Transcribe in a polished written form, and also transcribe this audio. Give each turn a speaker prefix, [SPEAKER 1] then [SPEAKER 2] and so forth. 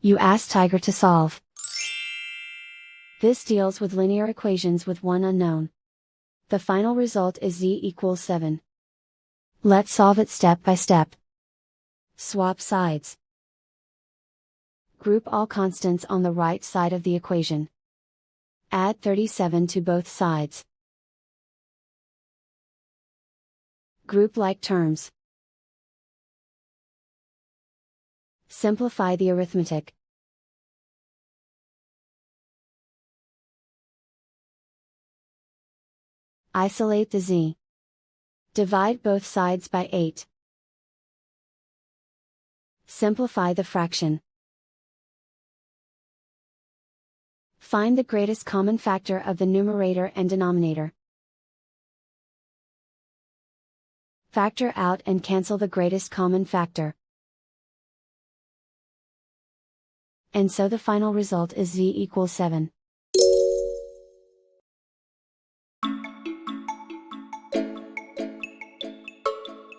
[SPEAKER 1] You ask Tiger to solve. This deals with linear equations with one unknown. The final result is z equals 7. Let's solve it step by step. Swap sides. Group all constants on the right side of the equation. Add 37 to both sides. Group like terms. Simplify the arithmetic. Isolate the z. Divide both sides by 8. Simplify the fraction. Find the greatest common factor of the numerator and denominator. Factor out and cancel the greatest common factor. And so the final result is z equals 7.